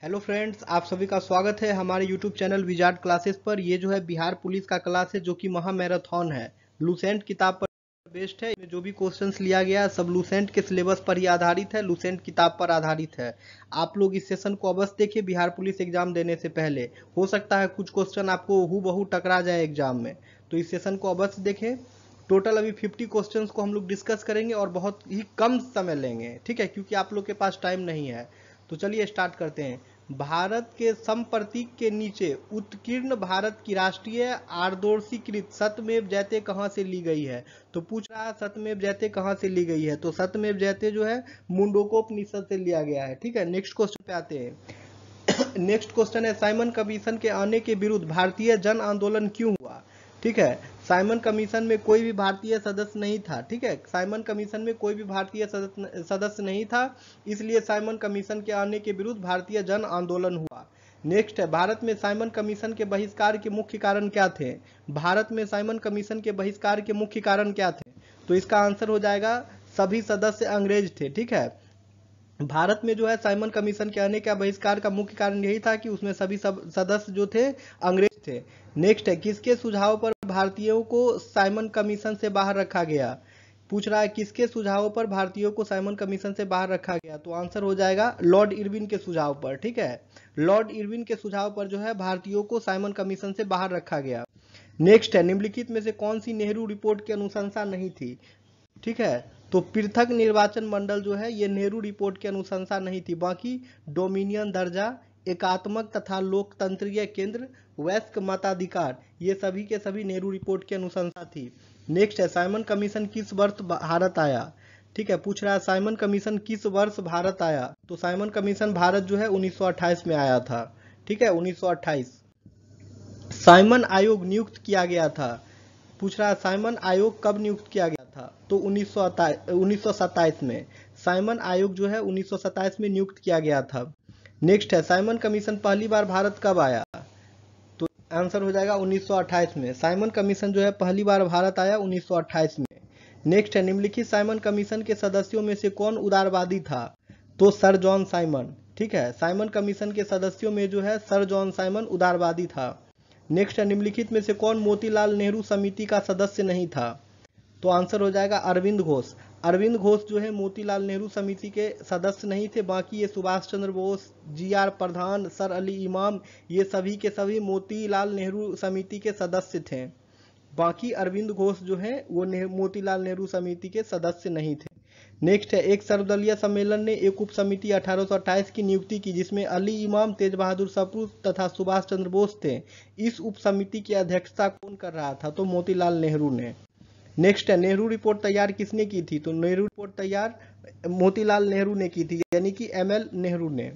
Hello friends, आप सभी का स्वागत है हमारे यूट्यूब चैनल विजार्ड क्लासेस पर। ये जो है बिहार पुलिस का क्लास है जो कि महा मैराथन है। लूसेंट किताब पर बेस्ड है। इसमें जो भी क्वेश्चंस लिया गया सब लूसेंट के सिलेबस पर ही आधारित है, लूसेंट किताब पर आधारित है। आप लोग इस सेशन को अवश्य देखिए बिहार पुलिस एग्जाम देने से पहले। हो सकता है कुछ क्वेश्चन आपको हूबहू टकरा जाए एग्जाम में, तो इस सेशन को अवश्य देखें। टोटल अभी 50 क्वेश्चंस को हम लोग डिस्कस करेंगे और बहुत ही कम समय लेंगे, ठीक है, क्योंकि आप लोग के पास टाइम नहीं है। तो चलिए स्टार्ट करते हैं। भारत के सम प्रतीक के नीचे उत्कीर्ण भारत की राष्ट्रीय आदर्शीकृत सत्यमेव जयते कहाँ से ली गई है? तो पूछ रहा है सत्यमेव जयते कहाँ से ली गई है। तो सत्यमेव जयते जो है मुंडकोपनिषद से लिया गया है, ठीक है। नेक्स्ट क्वेश्चन पे आते हैं। नेक्स्ट क्वेश्चन है साइमन कमीशन के आने के विरुद्ध भारतीय जन आंदोलन क्यों हुआ? ठीक है, साइमन कमीशन में कोई भी भारतीय सदस्य नहीं था, ठीक है। साइमन कमीशन में कोई भी भारतीय सदस्य नहीं था, इसलिए साइमन कमीशन के आने के विरुद्ध भारतीय जन आंदोलन हुआ। नेक्स्ट है भारत में साइमन कमीशन के बहिष्कार के मुख्य कारण क्या थे? भारत में साइमन कमीशन के बहिष्कार के मुख्य कारण क्या थे? तो इसका आंसर हो जाएगा सभी सदस्य अंग्रेज थे, ठीक है। भारत में जो है साइमन कमीशन के आने का बहिष्कार का मुख्य कारण यही था कि उसमें सभी सदस्य जो थे अंग्रेज थे। नेक्स्ट है किसके सुझाव पर भारतीयों को साइमन कमीशन से बाहर रखा गया? पूछ रहा है किसके सुझाव पर भारतीयों को साइमन कमीशन से बाहर रखा गया? तो आंसर हो जाएगा लॉर्ड इरविन के सुझाव पर, ठीक है। लॉर्ड इरविन के सुझाव पर जो है भारतीयों को साइमन कमीशन से बाहर रखा गया। नेक्स्ट है निम्नलिखित में से कौन सी नेहरू रिपोर्ट की अनुशंसा नहीं थी? ठीक है, तो पृथक निर्वाचन मंडल जो है ये नेहरू रिपोर्ट की अनुशंसा नहीं थी। बाकी डोमिनियन दर्जा, एकात्मक तथा लोकतंत्रीय केंद्र, वयस्क मताधिकार, ये सभी के सभी नेहरू रिपोर्ट की अनुशंसा थी। नेक्स्ट है साइमन कमीशन किस वर्ष भारत आया? ठीक है, पूछ रहा है साइमन कमीशन किस वर्ष भारत आया? तो साइमन कमीशन भारत जो है 1928 में आया था, ठीक है, 1928। साइमन आयोग नियुक्त किया गया था। पूछ रहा है साइमन आयोग कब नियुक्त किया गया था? तो 1927 में। साइमन आयोग जो है 1927 में नियुक्त किया गया था। नेक्स्ट है साइमन कमीशन पहली बार भारत कब आया? तो आंसर हो जाएगा 1928 में। साइमन कमीशन जो है पहली बार भारत आया 1928 में। नेक्स्ट है निम्नलिखित साइमन कमीशन के सदस्यों में से कौन उदारवादी था? तो सर जॉन साइमन, ठीक है। साइमन कमीशन के सदस्यों में जो है सर जॉन साइमन उदारवादी था। नेक्स्ट है निम्नलिखित में से कौन मोतीलाल नेहरू समिति का सदस्य नहीं था? तो आंसर हो जाएगा अरविंद घोष। अरविंद घोष जो है मोतीलाल नेहरू समिति के सदस्य नहीं थे। बाकी ये सुभाष चंद्र बोस, जी.आर. प्रधान, सर अली इमाम, ये सभी के सभी मोतीलाल नेहरू समिति के सदस्य थे। बाकी अरविंद घोष जो है वो मोतीलाल नेहरू समिति के सदस्य नहीं थे। नेक्स्ट है एक सर्वदलीय सम्मेलन ने एक उप समिति 1828 की नियुक्ति की जिसमें अली इमाम, तेज बहादुर सप्रू तथा सुभाष चंद्र बोस थे। इस उप समिति की अध्यक्षता कौन कर रहा था? तो मोतीलाल नेहरू ने। नेक्स्ट है नेहरू रिपोर्ट तैयार किसने की थी? तो नेहरू रिपोर्ट तैयार मोतीलाल नेहरू ने की थी, यानी कि एमएल नेहरू ने।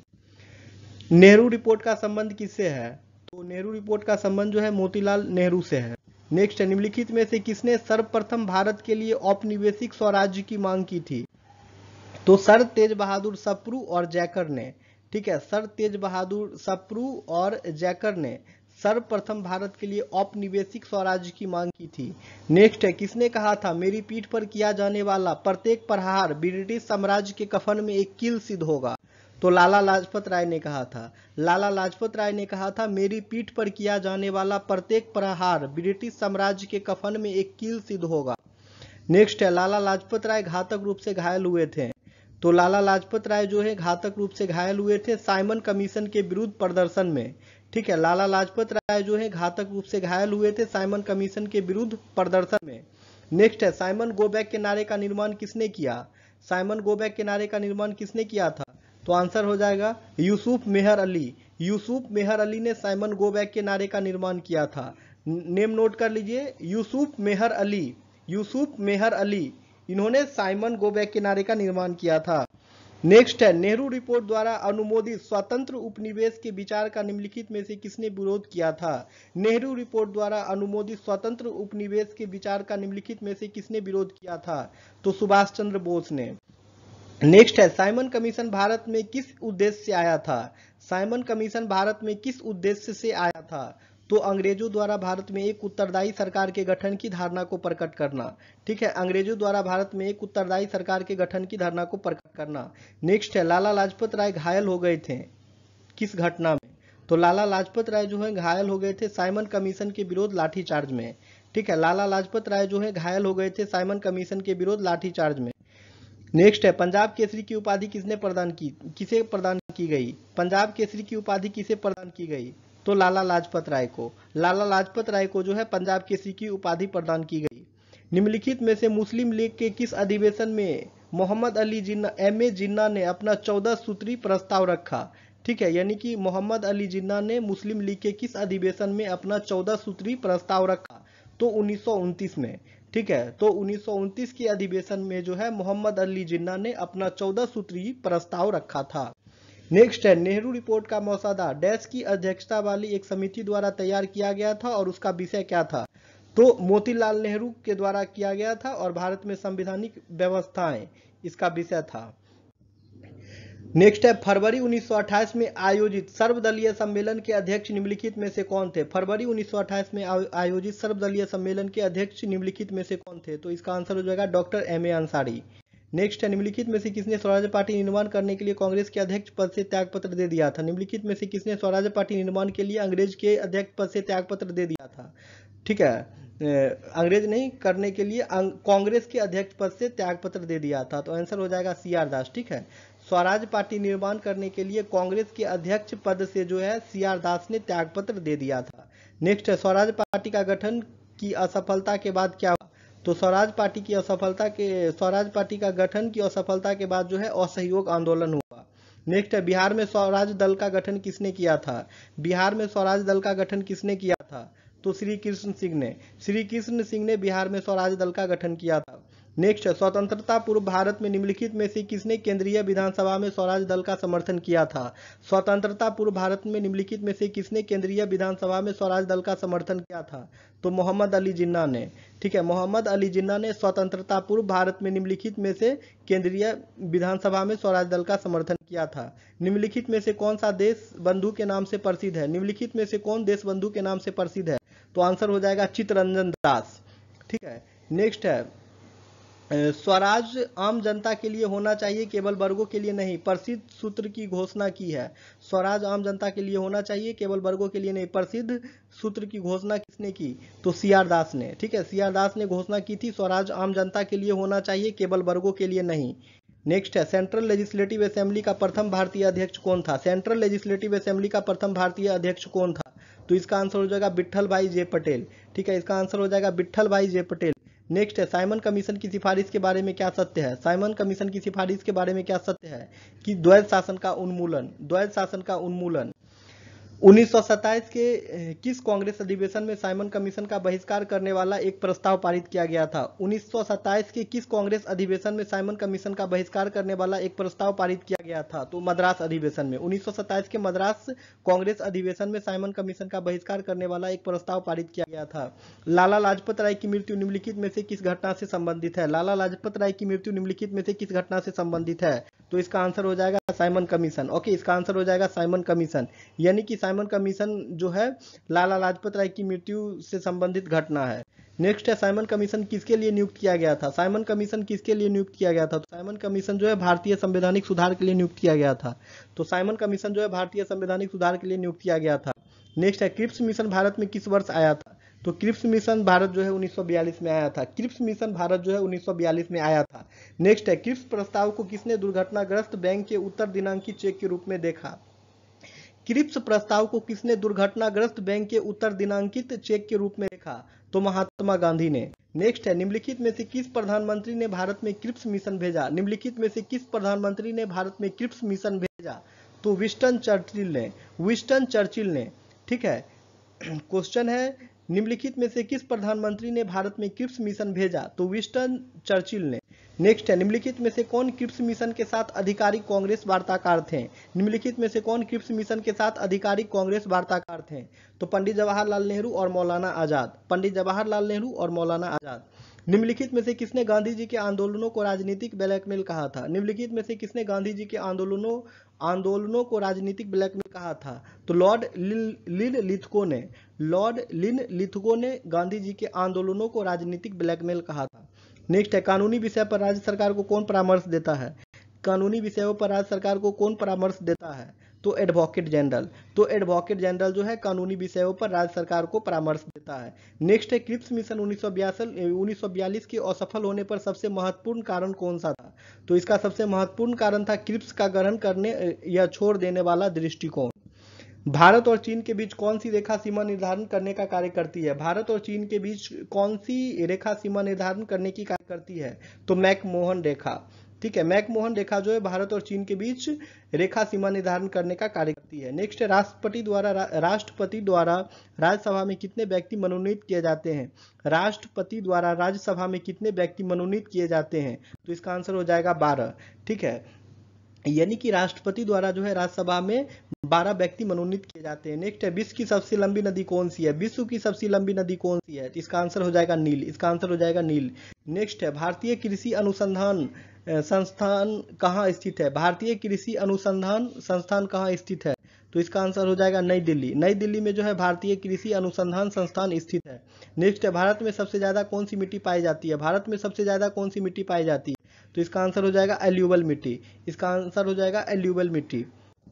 नेहरू रिपोर्ट का संबंध किससे है? तो नेहरू रिपोर्ट का संबंध जो है मोतीलाल नेहरू से है। नेक्स्ट है निम्नलिखित में से किसने सर्वप्रथम भारत के लिए औपनिवेशिक स्वराज्य की मांग की थी? तो सर तेज बहादुर सप्रू और जैकर ने, ठीक है। सर तेज बहादुर सप्रू और जैकर ने सर्वप्रथम भारत के लिए औपनिवेशिक स्वराज्य की मांग की थी। नेक्स्ट है किसने कहा था मेरी पीठ पर किया जाने वाला प्रत्येक प्रहार ब्रिटिश साम्राज्य के कफन में एक कील सिद्ध होगा? तो लाला लाजपत राय ने कहा था। लाला लाजपत राय ने कहा था मेरी पीठ पर किया जाने वाला प्रत्येक प्रहार ब्रिटिश साम्राज्य के कफन में एक कील सिद्ध होगा। नेक्स्ट है लाला लाजपत राय घातक रूप से घायल हुए थे। तो लाला लाजपत राय जो है घातक रूप से घायल हुए थे साइमन कमीशन के विरुद्ध प्रदर्शन में, ठीक है। लाला लाजपत राय जो है घातक रूप से घायल हुए थे साइमन कमीशन के विरुद्ध प्रदर्शन में। नेक्स्ट है साइमन गो बैक के नारे का निर्माण किसने किया? साइमन गो बैक के नारे का निर्माण किसने किया था? तो आंसर हो जाएगा यूसुफ मेहर अली। यूसुफ मेहर अली ने साइमन गो बैक के नारे का निर्माण किया था। नेम नोट कर लीजिए, यूसुफ मेहर अली। यूसुफ मेहर अली, इन्होंने साइमन गो बैक के नारे का निर्माण किया था। नेक्स्ट है नेहरू रिपोर्ट द्वारा अनुमोदित स्वतंत्र उपनिवेश के विचार का निम्नलिखित में से किसने विरोध किया था? नेहरू रिपोर्ट द्वारा अनुमोदित स्वतंत्र उपनिवेश के विचार का निम्नलिखित में से किसने विरोध किया था? तो सुभाष चंद्र बोस ने। नेक्स्ट है साइमन कमीशन भारत में किस उद्देश्य से आया था? साइमन कमीशन भारत में किस उद्देश्य से आया था? तो अंग्रेजों द्वारा भारत में एक उत्तरदायी सरकार के गठन की धारणा को प्रकट करना, ठीक है। अंग्रेजों द्वारा भारत में एक उत्तरदायी सरकार के गठन की धारणा को प्रकट करना। नेक्स्ट है लाला लाजपत राय घायल हो गए थे, किस घटना में? तो लाला लाजपत राय जो है घायल हो गए थे साइमन कमीशन के विरोध लाठीचार्ज में। ठीक है, लाला लाजपत राय जो है घायल हो गए थे साइमन कमीशन के विरोध लाठीचार्ज में। नेक्स्ट है, पंजाब केसरी की उपाधि किसे प्रदान की गई? पंजाब केसरी की उपाधि किसे प्रदान की गई? तो लाला लाजपत राय को। लाला लाजपत राय को जो है पंजाब केसरी की उपाधि प्रदान की गई। निम्नलिखित में से मुस्लिम लीग के किस अधिवेशन में मोहम्मद अली जिन्ना एम.ए. जिन्ना ने अपना 14 सूत्री प्रस्ताव रखा? ठीक है, यानी कि मोहम्मद अली जिन्ना ने मुस्लिम लीग के किस अधिवेशन में अपना 14 सूत्री प्रस्ताव रखा? तो 1929 में। ठीक है, तो 1929 के अधिवेशन में जो है मोहम्मद अली जिन्ना ने अपना 14 सूत्री प्रस्ताव रखा था। नेक्स्ट है, नेहरू रिपोर्ट का मसौदा डैश की अध्यक्षता वाली एक समिति द्वारा तैयार किया गया था और उसका विषय क्या था? तो मोतीलाल नेहरू के द्वारा किया गया था और भारत में संवैधानिक व्यवस्थाएं इसका विषय था। नेक्स्ट है, फरवरी 1928 में आयोजित सर्वदलीय सम्मेलन के अध्यक्ष निम्नलिखित में से कौन थे? फरवरी 1928 में आयोजित सर्वदलीय सम्मेलन के अध्यक्ष निम्नलिखित में से कौन थे? तो इसका आंसर हो जाएगा डॉक्टर एम.ए. अंसारी। नेक्स्ट है, निम्नलिखित में से किसने स्वराज पार्टी निर्माण करने के लिए कांग्रेस के अध्यक्ष पद से त्यागपत्र दे दिया था? निम्नलिखित में से किसने स्वराज पार्टी निर्माण के लिए अंग्रेज के अध्यक्ष पद से त्यागपत्र दे दिया था? ठीक है, अंग्रेज नहीं करने के लिए कांग्रेस के अध्यक्ष पद से त्यागपत्र दे दिया था। तो आंसर हो जाएगा सी.आर. दास। ठीक है, स्वराज पार्टी निर्माण करने के लिए कांग्रेस के अध्यक्ष पद से जो है सी.आर. दास ने त्यागपत्र दे दिया था। नेक्स्ट है, स्वराज पार्टी का गठन की असफलता के बाद क्या हुआ? तो स्वराज पार्टी का गठन की असफलता के बाद जो है असहयोग आंदोलन हुआ। नेक्स्ट है, बिहार में स्वराज दल का गठन किसने किया था? बिहार में स्वराज दल का गठन किसने किया था? तो श्री कृष्ण सिंह ने बिहार में स्वराज दल का गठन किया था। नेक्स्ट है, स्वतंत्रता पूर्व भारत में निम्नलिखित में से किसने केंद्रीय विधानसभा में स्वराज दल का समर्थन किया था? स्वतंत्रता पूर्व भारत में निम्नलिखित में से किसने केंद्रीय विधानसभा में स्वराज दल का समर्थन किया था? तो मोहम्मद अली जिन्ना ने। ठीक है, मोहम्मद अली जिन्ना ने स्वतंत्रता पूर्व भारत में निम्नलिखित में से केंद्रीय विधानसभा में स्वराज दल का समर्थन किया था। निम्नलिखित में से कौन सा देश बंधु के नाम से प्रसिद्ध है? निम्नलिखित में से कौन देश बंधु के नाम से प्रसिद्ध है? तो आंसर हो जाएगा चित्तरंजन दास। ठीक है, नेक्स्ट है, स्वराज आम जनता के लिए होना चाहिए केवल वर्गों के लिए नहीं, प्रसिद्ध सूत्र की घोषणा की है। स्वराज आम जनता के लिए होना चाहिए केवल वर्गों के लिए नहीं, प्रसिद्ध सूत्र की घोषणा किसने की? तो सी.आर. दास ने। ठीक है, सी.आर. दास ने घोषणा की थी स्वराज आम जनता के लिए होना चाहिए केवल वर्गों के लिए नहीं। नेक्स्ट है, सेंट्रल लेजिस्लेटिव असेंबली का प्रथम भारतीय अध्यक्ष कौन था? सेंट्रल लेजिस्लेटिव असेंबली का प्रथम भारतीय अध्यक्ष कौन था? तो इसका आंसर हो जाएगा विट्ठल भाई जे पटेल। ठीक है, इसका आंसर हो जाएगा विट्ठल भाई जे पटेल। नेक्स्ट है, साइमन कमीशन की सिफारिश के बारे में क्या सत्य है? साइमन कमीशन की सिफारिश के बारे में क्या सत्य है? कि द्वैध शासन का उन्मूलन। 1927 के किस कांग्रेस अधिवेशन में साइमन कमीशन का बहिष्कार करने वाला एक प्रस्ताव पारित किया गया था? 1927 के किस कांग्रेस अधिवेशन में साइमन कमीशन का बहिष्कार करने वाला एक प्रस्ताव पारित किया गया था? तो मद्रास अधिवेशन में। 1927 के मद्रास कांग्रेस अधिवेशन में साइमन कमीशन का बहिष्कार करने वाला एक प्रस्ताव पारित किया गया था। लाला लाजपत राय की मृत्यु निम्नलिखित में से किस घटना से संबंधित है? लाला लाजपत राय की मृत्यु निम्नलिखित में से किस घटना से संबंधित है? तो इसका आंसर हो जाएगा साइमन कमीशन। ओके, इसका आंसर हो जाएगा साइमन कमीशन, यानी कि साइमन कमीशन जो है लाला लाजपत राय की मृत्यु से संबंधित घटना है। नेक्स्ट है, साइमन कमीशन किसके लिए नियुक्त किया गया था? साइमन कमीशन किसके लिए नियुक्त किया गया था? तो साइमन कमीशन जो है भारतीय संवैधानिक सुधार के लिए नियुक्त किया गया था। तो साइमन कमीशन जो है भारतीय संवैधानिक सुधार के लिए नियुक्त किया गया था। नेक्स्ट है, क्रिप्स मिशन भारत में किस वर्ष आया था? तो क्रिप्स मिशन भारत जो है 1942 में आया था। क्रिप्स मिशन भारत जो है 1942 में आया था। नेक्स्ट है, क्रिप्स प्रस्ताव को किसने दुर्घटनाग्रस्त बैंक के उत्तर दिनांकित चेक के रूप में देखा? क्रिप्स प्रस्ताव को किसने दुर्घटनाग्रस्त बैंक के उत्तर दिनांकित चेक के रूप में देखा? तो महात्मा गांधी ने। नेक्स्ट है, निम्नलिखित में से किस प्रधानमंत्री ने भारत में क्रिप्स मिशन भेजा? निम्नलिखित में से किस प्रधानमंत्री ने भारत में क्रिप्स मिशन भेजा? तो विंस्टन चर्चिल ने। ठीक है, क्वेश्चन है, निम्नलिखित में से किस प्रधानमंत्री ने भारत में क्रिप्स मिशन भेजा? तो विंस्टन चर्चिल ने। नेक्स्ट है, निम्नलिखित में से कौन क्रिप्स मिशन के साथ आधिकारिक कांग्रेस वार्ताकार थे? निम्नलिखित में से कौन क्रिप्स मिशन के साथ आधिकारिक कांग्रेस वार्ताकार थे? तो पंडित जवाहरलाल नेहरू और मौलाना आजाद। निम्नलिखित में से किसने गांधी जी के आंदोलनों को राजनीतिक ब्लैकमेल कहा था? निम्नलिखित में से किसने गांधी जी के आंदोलनों को राजनीतिक ब्लैकमेल कहा था? तो लॉर्ड लिन लिथगो ने गांधी जी के आंदोलनों को राजनीतिक ब्लैकमेल कहा था। नेक्स्ट है, कानूनी विषय पर राज्य सरकार को कौन परामर्श देता है? कानूनी विषयों पर राज्य सरकार को कौन परामर्श देता है? तो एडवोकेट जनरल। तो एडवोकेट जनरल जो है कानूनी विषयों पर राज्य सरकार को परामर्श देता है। नेक्स्ट है क्रिप्स मिशन 1942 के असफल होने पर सबसे महत्वपूर्ण कारण कौन सा था? तो इसका सबसे महत्वपूर्ण कारण था क्रिप्स का ग्रहण करने या छोड़ देने वाला दृष्टिकोण। भारत और चीन के बीच कौन सी रेखा सीमा निर्धारण करने का कार्य करती है? भारत और चीन के बीच कौन सी रेखा सीमा निर्धारण करने की कार्य करती है? तो मैकमोहन रेखा। ठीक है, मैकमोहन रेखा जो है भारत और चीन के बीच रेखा सीमा निर्धारण करने का कार्य करती है। नेक्स्ट है राष्ट्रपति द्वारा राज्यसभा में कितने व्यक्ति मनोनीत किए जाते हैं? राष्ट्रपति द्वारा राज्यसभा में कितने व्यक्ति मनोनीत किए जाते हैं? तो इसका आंसर हो जाएगा 12। ठीक है, यानी कि राष्ट्रपति द्वारा जो है राज्यसभा में 12 व्यक्ति मनोनीत किए जाते हैं। नेक्स्ट है विश्व की सबसे लंबी नदी कौन सी है? विश्व की सबसे लंबी नदी कौन सी है? इसका आंसर हो जाएगा नील। इसका आंसर हो जाएगा नील। नेक्स्ट है भारतीय कृषि अनुसंधान संस्थान कहाँ स्थित है? भारतीय कृषि अनुसंधान संस्थान कहाँ स्थित है? तो इसका आंसर हो जाएगा नई दिल्ली। नई दिल्ली में जो है भारतीय कृषि अनुसंधान संस्थान स्थित है। नेक्स्ट है भारत में सबसे ज्यादा कौन सी मिट्टी पाई जाती है? भारत में सबसे ज्यादा कौन सी मिट्टी पाई जाती है? तो इसका आंसर हो जाएगा एल्यूबल मिट्टी। इसका आंसर हो जाएगा एल्यूबल मिट्टी।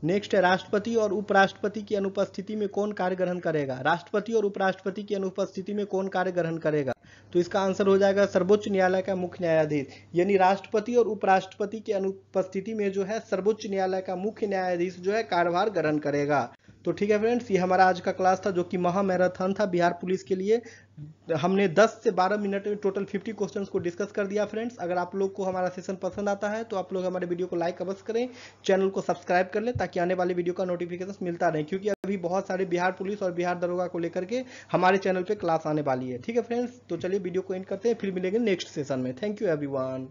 नेक्स्ट है राष्ट्रपति और उपराष्ट्रपति की अनुपस्थिति में कौन कार्य ग्रहण करेगा? राष्ट्रपति और उपराष्ट्रपति की अनुपस्थिति में कौन कार्य ग्रहण करेगा? तो इसका आंसर हो जाएगा सर्वोच्च न्यायालय का मुख्य न्यायाधीश। यानी राष्ट्रपति और उपराष्ट्रपति की अनुपस्थिति में जो है सर्वोच्च न्यायालय का मुख्य न्यायाधीश जो है कार्यभार ग्रहण करेगा। तो ठीक है फ्रेंड्स, ये हमारा आज का क्लास था जो कि महा मैराथन था बिहार पुलिस के लिए। हमने 10 से 12 मिनट में टोटल 50 क्वेश्चंस को डिस्कस कर दिया फ्रेंड्स। अगर आप लोग को हमारा सेशन पसंद आता है तो आप लोग हमारे वीडियो को लाइक अवश्य करें, चैनल को सब्सक्राइब कर लें ताकि आने वाले वीडियो का नोटिफिकेशन मिलता रहे, क्योंकि अभी बहुत सारे बिहार पुलिस और बिहार दरोगा को लेकर के हमारे चैनल पे क्लास आने वाली है। ठीक है फ्रेंड्स, तो चलिए वीडियो को एंड करते हैं, फिर मिलेंगे नेक्स्ट सेशन में। Thank you everyone.